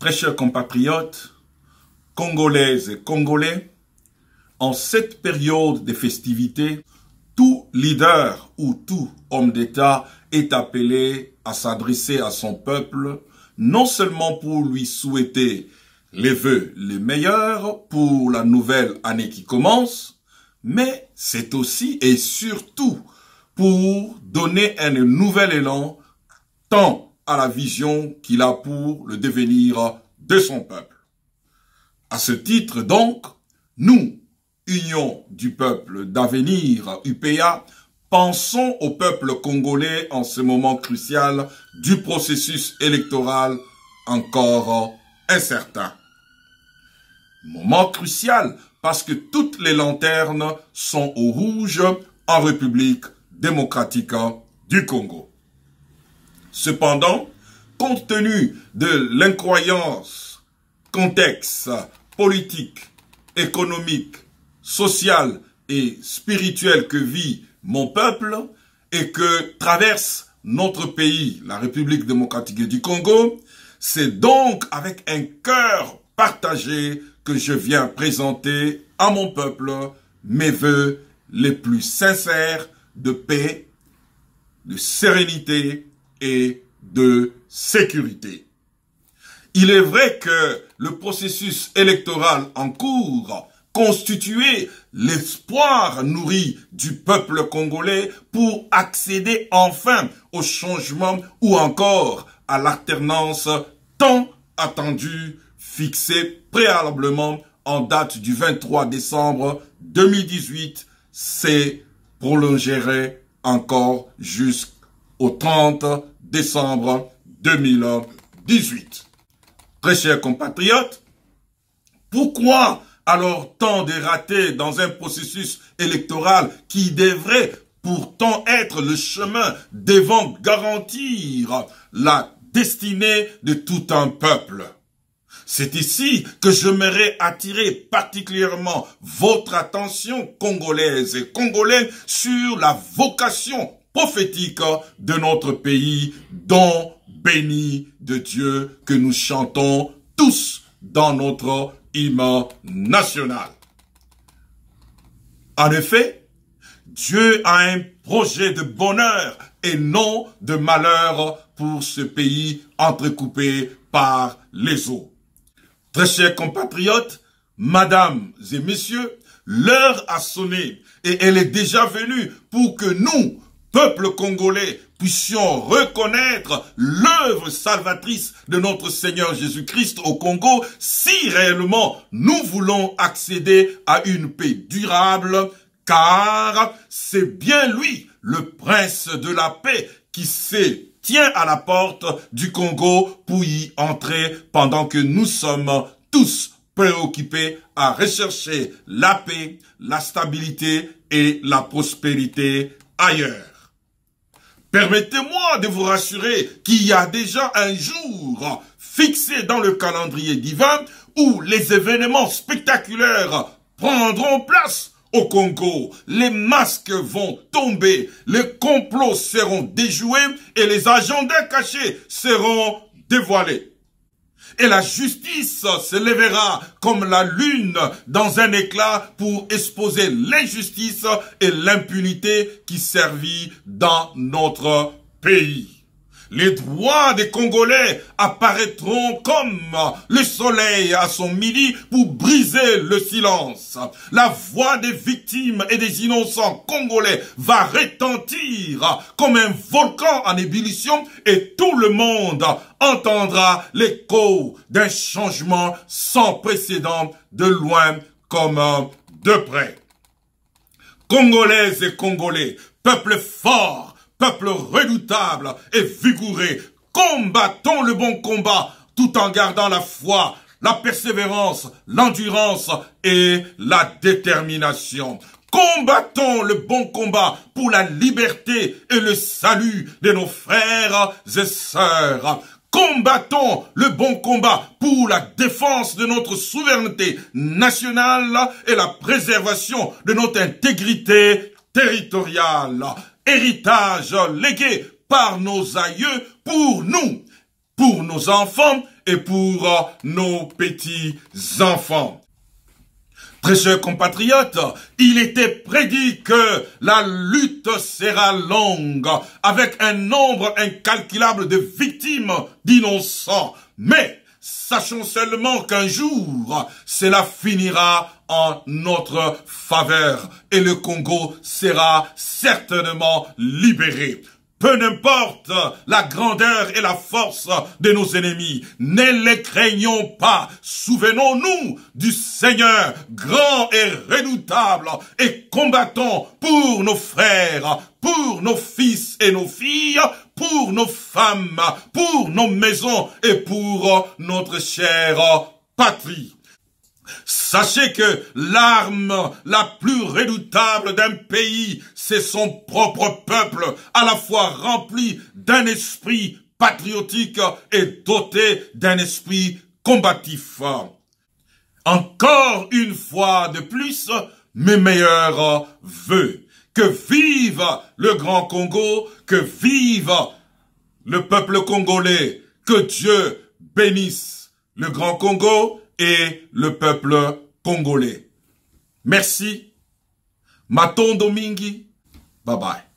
Très chers compatriotes, Congolaises et Congolais, en cette période de festivités, tout leader ou tout homme d'État est appelé à s'adresser à son peuple, non seulement pour lui souhaiter les vœux les meilleurs pour la nouvelle année qui commence, mais c'est aussi et surtout pour donner un nouvel élan tant à la vision qu'il a pour le devenir de son peuple. À ce titre donc, nous, Union du peuple d'avenir, UPA, pensons au peuple congolais en ce moment crucial du processus électoral encore incertain. Moment crucial parce que toutes les lanternes sont au rouge en République démocratique du Congo. Cependant, compte tenu de l'incroyance, contexte politique, économique, social et spirituel que vit mon peuple et que traverse notre pays, la République démocratique du Congo, c'est donc avec un cœur partagé que je viens présenter à mon peuple mes vœux les plus sincères de paix, de sérénité et de sécurité. Il est vrai que le processus électoral en cours constituait l'espoir nourri du peuple congolais pour accéder enfin au changement ou encore à l'alternance tant attendue, fixée préalablement en date du 23 décembre 2018, c'est prolongerait encore jusqu'au 30 décembre 2018. Très chers compatriotes, pourquoi alors tant de ratés dans un processus électoral qui devrait pourtant être le chemin devant garantir la destinée de tout un peuple? C'est ici que j'aimerais attirer particulièrement votre attention, Congolaises et Congolais, sur la vocation prophétique de notre pays, don béni de Dieu que nous chantons tous dans notre hymne national. En effet, Dieu a un projet de bonheur et non de malheur pour ce pays entrecoupé par les eaux. Très chers compatriotes, mesdames et messieurs, l'heure a sonné et elle est déjà venue pour que nous, peuple congolais, puissions reconnaître l'œuvre salvatrice de notre Seigneur Jésus-Christ au Congo si réellement nous voulons accéder à une paix durable, car c'est bien lui, le prince de la paix, qui tient à la porte du Congo pour y entrer pendant que nous sommes tous préoccupés à rechercher la paix, la stabilité et la prospérité ailleurs. Permettez-moi de vous rassurer qu'il y a déjà un jour fixé dans le calendrier divin où les événements spectaculaires prendront place au Congo. Les masques vont tomber, les complots seront déjoués et les agendas cachés seront dévoilés. Et la justice se lèvera comme la lune dans un éclat pour exposer l'injustice et l'impunité qui servit dans notre pays. Les droits des Congolais apparaîtront comme le soleil à son midi pour briser le silence. La voix des victimes et des innocents congolais va retentir comme un volcan en ébullition et tout le monde entendra l'écho d'un changement sans précédent de loin comme de près. Congolaises et Congolais, peuple fort, peuple redoutable et vigoureux, combattons le bon combat tout en gardant la foi, la persévérance, l'endurance et la détermination. Combattons le bon combat pour la liberté et le salut de nos frères et sœurs. Combattons le bon combat pour la défense de notre souveraineté nationale et la préservation de notre intégrité territoriale. Héritage légué par nos aïeux pour nous, pour nos enfants et pour nos petits-enfants. Très chers compatriotes, il était prédit que la lutte sera longue, avec un nombre incalculable de victimes d'innocents. Mais sachons seulement qu'un jour, cela finira en notre faveur et le Congo sera certainement libéré. Peu importe la grandeur et la force de nos ennemis, ne les craignons pas. Souvenons-nous du Seigneur grand et redoutable et combattons pour nos frères, pour nos fils et nos filles, pour nos femmes, pour nos maisons et pour notre chère patrie. Sachez que l'arme la plus redoutable d'un pays, c'est son propre peuple, à la fois rempli d'un esprit patriotique et doté d'un esprit combatif. Encore une fois de plus, mes meilleurs vœux. Que vive le Grand Congo, que vive le peuple congolais, que Dieu bénisse le Grand Congo et le peuple congolais. Merci. Matondo mingi. Bye bye.